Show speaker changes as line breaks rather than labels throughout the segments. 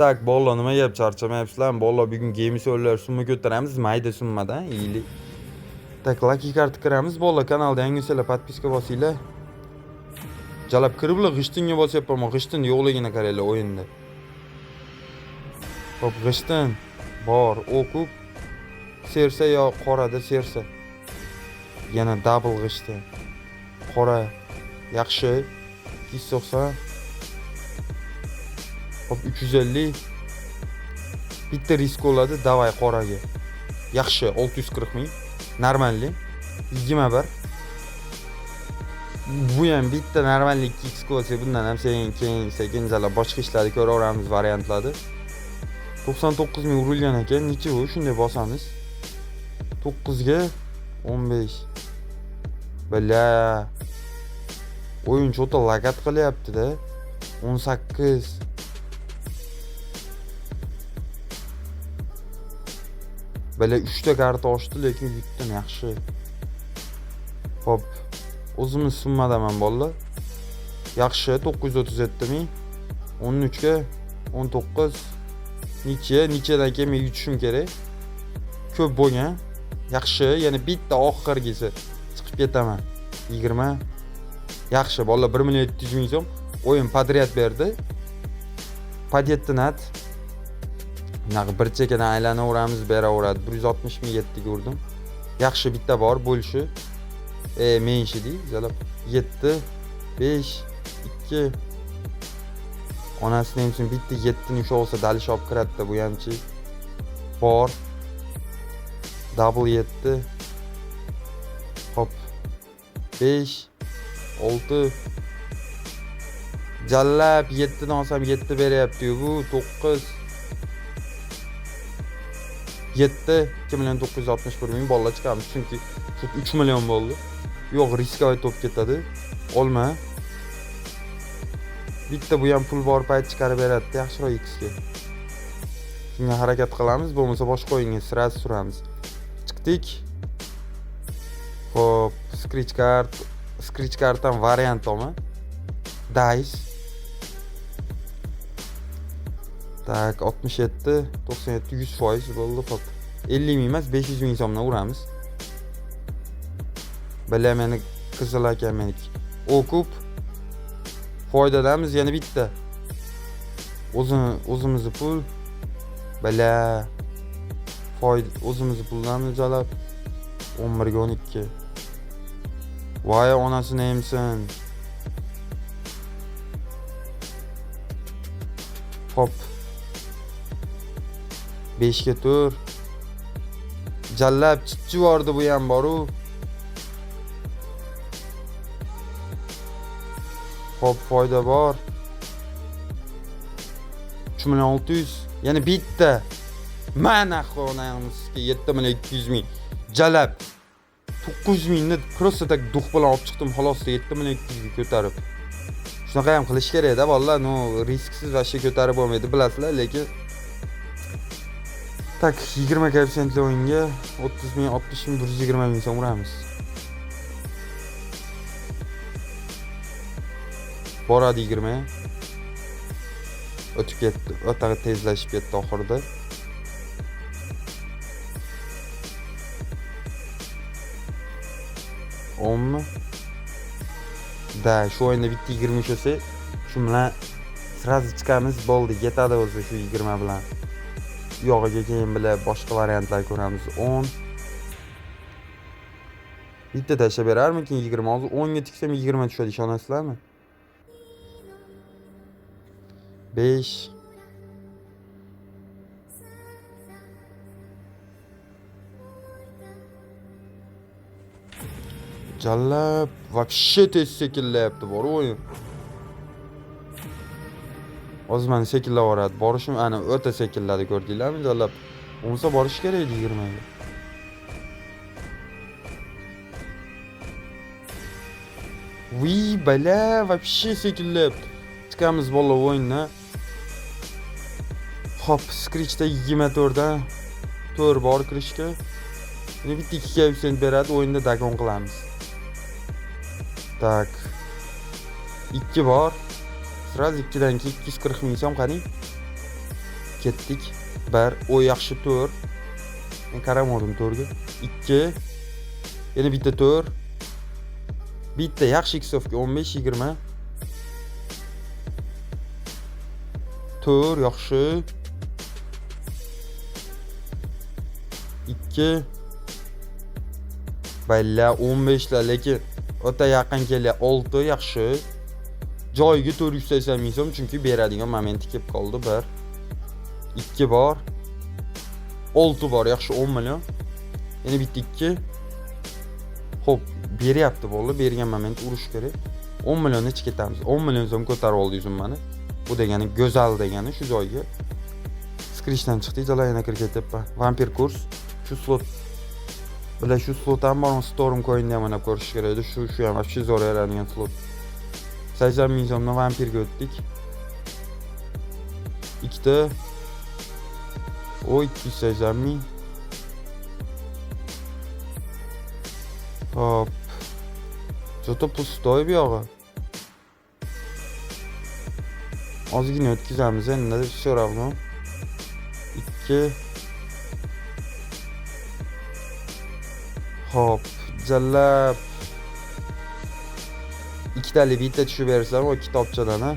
Tak, bolo nima yeb charchamayapsizlarmi? Bolo bugun game server summa ko'taramiz, mayda summadan, iyli. Tak, lucky card kiramiz. Bolo kanalda yangisalar podpiska bosinglar. Jalab kiriblar, g'ishtinga bosyapman, g'ishtin yo'qligini qaranglar o'yinda. Hop, g'ishtin bor, o'qib sersa yo qorada sersa. Yana double g'ishtin. Qora yaxshi 290. Hop 350. Bitta risk oladi, davay qoraga. Yaxshi 640 ming. Normalli 21. Bu ham bitta normalli 2x bo'lsa, bundan ham sekin boshqa ishlarni ko'raveramiz variantlarni. 99 ming urilgan ekan, necha bu? Shunday bosamiz. 9 ga 15. Bala. O'yin cho'ta lagat qilyapti-da. 18. Bala 3 ta karta ochdi, lekin yutdim yaxshi. Hop. O'zimiz summadaman bolalar. Yaxshi 937 ming. 13 ga 19. Nechadan keyin men yutishim kerak. Ko'p bo'lgan. Yaxshi, yana bitta oxirgisi chiqib ketaman. 20. Yaxshi, bolalar 1 million 700 ming so'm o'yin podryad berdi. Padyetnat. Bunaqa bir chekadan aylanaveramiz, beraveradi. 160 ming 7 ga urdim. Yaxshi bitta bor, bo'lishi. Menshi deydi, 7 5 2. Onasining uchun bitta 7 ni usha olsa dalish olib kiradi, bu hamchi. Bor. Double 7. Hop. 5 6. Jallab 7 dan olsam 7 beryapti-yu bu 9. 7 2 million 961 ming bolalar chiqamiz, chunki 3 million bo'ldi. Yo'q, riskovoy to'p ketadi. Olma. Bitta bu ham pul bor payt chiqarib beradi, yaxshiroq X ga. Shunga harakat qilamiz, bo'lmasa boshqa o'yinga sirasi suramiz. Chiqdik. Hop, scratch carddan variant olma. Dice. Tak, 67, 97, 100% bo'ldi, hop. 50 ming emas, 500 ming so'mdan uramiz. Bala meni qizil ekan meniki. O'qib foydadamiz yana bitta. O'zimizni pul. Bala o'zimizni puldan jalab 11 ga 12. Voy onasini emsin. Hop. 5 ga 4. Jallab chichi bordi, bu ham boru. Hop, foyda bor. 3 million 600. Yana bitta. Mana xonamizga 7 million 200 ming. Jalab 900 mingni просто tak duh bilan olib chiqdim, xolos 7 million 200 ga ko'tarib. Shunaqa ham qilish kerak-da, bolalar, no risksiz vashcha ko'tarib bo'lmaydi, bilasizlar, lekin tak 20 koeffitsiyentli o'yinga 30 ming, 60 ming, 120 ming so'm uramiz. Boradi 20. O'tib ketdi. O'taga tezlashib ketdi oxirida. Da, shu o'yinda bitta 20 o'shsa, shu bilan sirazi chiqamiz, bo'ldi, yetadi o'zi shu 20 bilan. Yog'iga keyin bilan boshqa variantlar ko'ramiz. 10. Bitta tashlab berarmikin 20? Hozir 10 ga tiksam 20 tushadi, ishonasizlarmi? 5. Jallab вообще tez sekinlayapti bor o'yin. Hozir meni sekinlavoradi. Borishim ana o'ta sekinladi, ko'rdinglarmi jallab? Bo'lmasa borish kerak edi 20 ga. Voy bala, вообще sekinlayapti. Chiqamiz bola o'yindan. Hop, scratchda 24 dan 4 bor kirishga. Yana bitta 2 koeffitsient beradi, o'yinda dagon qilamiz. Tak. 2 bor. Sraz 2 dan 240 ming so'm qarang. Ketdik. 1. O yaxshi 4. Men qaramadim 4ga. 2. Yana bitta 4. Bitta yaxshi x'ofga 15 20. 4 yaxshi. 2. Balla 15 lar, lekin o'ta yaqin keldi. 6 yaxshi. Joyiga 480 ming so'm, chunki beradigan momenti kelib qoldi. 1. 2 bor. 6 bor, yaxshi 10 million. Yana bitta 2. Xo'p, beryapti bo'ldi, bergan moment urish kerak. 10 million ichib ketamiz. 10 million so'm ko'tarib oldi uzumani. Bu degani go'zal degani shu joyga. Skrishdan chiqdik, jala yana kirib ketyapman. Vampir kurs. Shu slot bilan shu slot ham bor, Storm coin'ni ham o'ynab ko'rish kerak edi. Shu ham вообще zo'r yaradigan slot. 80 ming so'mdan vampirga o'tdik. Ikkita. O 280 ming. Hop. Что-то пустой bu yog'i. Ozgina o'tkazamiz endi, все равно. 2. Hop, jallab. Ikkitalik bitta tushib bersam, o kitobchadan ha.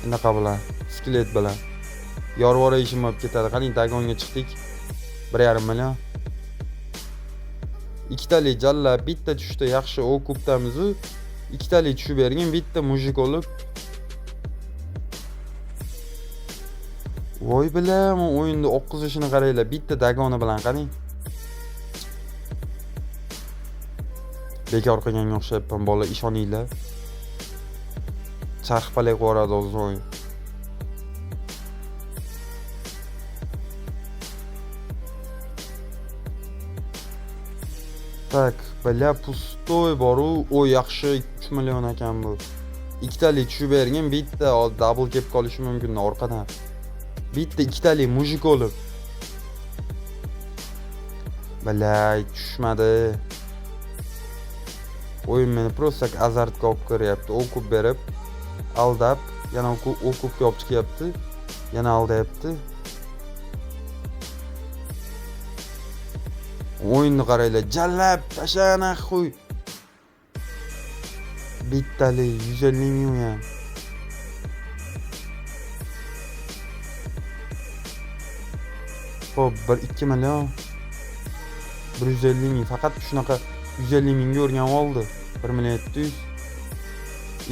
Bunaqa bilan, skelet bilan. Yorvora ishim bo'lib ketadi. Qani dagonga chiqdik. 1,5 million. Ikkitalik jallab, bitta tushdi, yaxshi o kubdamiz. Ikkitalik tushib bergan, bitta mujik olib. Voy bilan, o'yinda oqqizishini qaranglar, bitta dagoni bilan qani. Bekor qilganga o'xshayapman, bola, ishoninglar. Charxpalak boradi o'zim. Tak, bala pustoy boru, o yaxshi 3 million ekan bu. Ikkitalik tushib bergan, bitta double kelib qolishi mumkin orqadan. Bitta ikkitalik mujik olib. Balay tushmadi. O'yin meni просто azartga olib kiryapti. O'qib berib, aldab, yana o'qibga olib chiqyapti. Yana aldayapti. O'yinni qaranglar, jallab, tashana xuy. Bittali 150 ming ham. Hop, 1-2 million. 150 ming, faqat shunaqa 150 mingga o'rganib oldi. 1 million 700.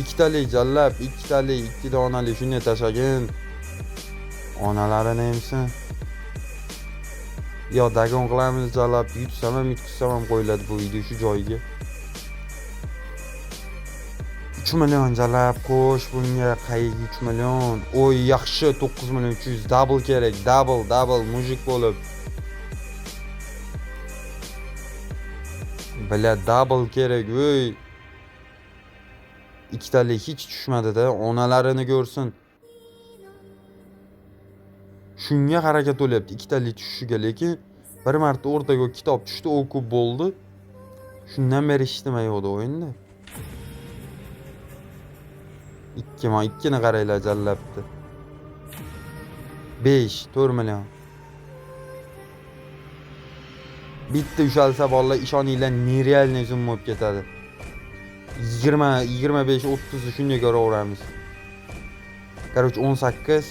Ikkitalik jallab, ikkitalik, ikki donali shunday tashagin. Onalarini emsin. Yo, dagon qilamiz jallab, yutsam ham, yutkizsam ham qo'yiladi bu video shu joyiga. 3 million jallab qo'sh bunga, qayiga 3 million. Oy, yaxshi 9 million 300, double kerak, double mujik bo'lib. Bala double kerak, voy. Ikkitalik hech tushmadi-da, onalarini ko'rsin. Shunga harakat bo'lyapti, ikkitalik tushishiga, lekin bir marta o'rtaga kitob tushdi, o ko'p bo'ldi. Shundan beri ishtimayapti o'yinda. 2ni qaranglar jallabdi. 4 million. Bitta ushalsa bolalar, ishoninglar, nerealniy zoom bo'lib ketadi. 20, 25, 30 shunga ko'raveramiz. Короче, 18.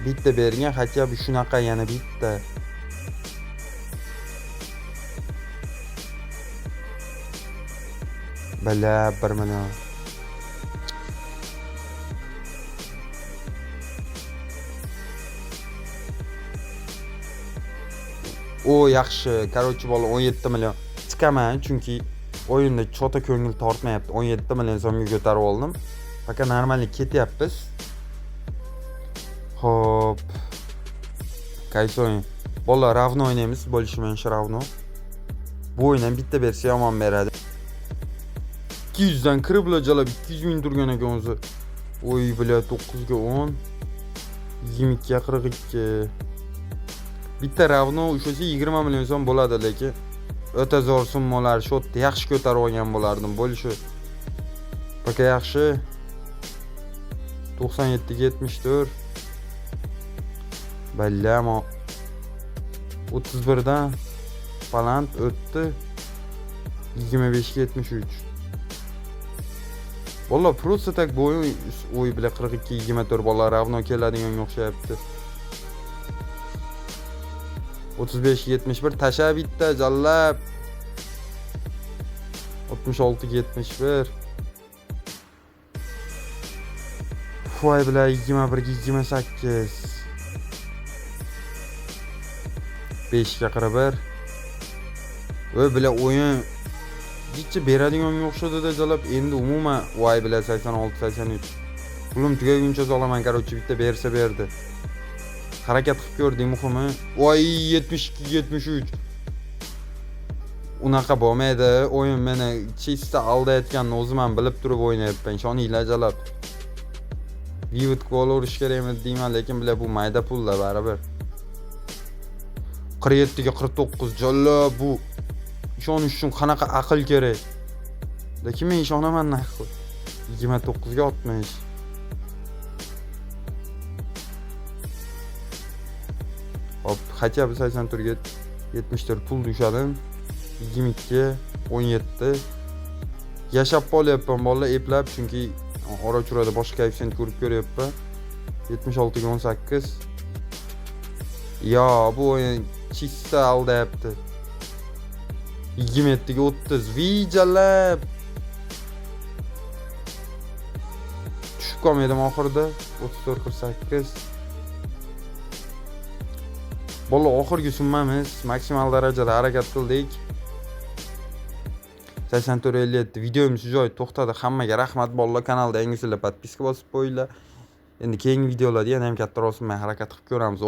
Bitta bergan, hatto bu shunaqa yana bitta. Bala 1 million. O yaxshi, короче bola 17 million. Chiqaman chunki o'yinda chota ko'ngil tortmayapti. 17 million so'mga ko'tarib oldim. Faqat normallik ketyapmiz. Hop. Qaysi o'yin? Bola ravno o'ynaymiz, bo'lishmaymiz ravno. Bu o'yindan bitta bersa yomon beradi. 200 dan kirib jalab 200 ming turgan ekan o'zi. Oy bila 9 ga 10. 22 ga 42. Bitta ravno o'shasi 20 million so'm bo'ladi, lekin o'ta zo'r summalar, shotni yaxshi ko'tarib olgan bo'lardim bo'lishi. Faqat yaxshi. 97 74. Balla ama 31'dan baland o'tdi. 25 73. Valla просто tak bu o'y bilan 42 24 bolalar ravno keladigan o'xshayapti. 35 71 tasha bitta jallab. 66 71. Foy bilan 21 28. 5 ga 41. Voy bilan o'yin Gitçe beradigan o'xshadi-da jalab. Endi umuman voy bilan 86 83. Pulim tugaguncha solaman, qarochi bitta bersa berdi. Harakat qilib ko'rdik muhimi. Voy 72 73. Unaqa bo'lmaydi. O'yin meni chista aldayotganini o'zim ham bilib turib o'ynayapman. Ishoninglar jalab. Vivid gol urish kerakmi deyman, lekin bular bu mayda pullar baribir. 47 ga 49 jalab bu. İşonish uchun qanaqa aql kerak? Lekin men ishonaman naqd. 29 ga 60. Hop, хотя бы 84 ga 74 pul düşadim. 22 17. Yashab qolyapman bolalar eplab, chunki ora-churada boshqa koeffitsient ko'rib ko'ryapman. 76 ga 18. Ya bu o'yin chista aldayapti. 27 ga 30. Vijalab. Tushib qolmaydim oxirida. 34 48. Bola oxirgi summamiz maksimal darajada harakat qildik. 84 57. Videomiz shu joyda to'xtadi. Hammaga rahmat bolalar. Kanalda yangisizlar podpiska bosib qo'yinglar. Endi keyingi videolarda yana ham kattaroq summani harakat qilib ko'ramiz.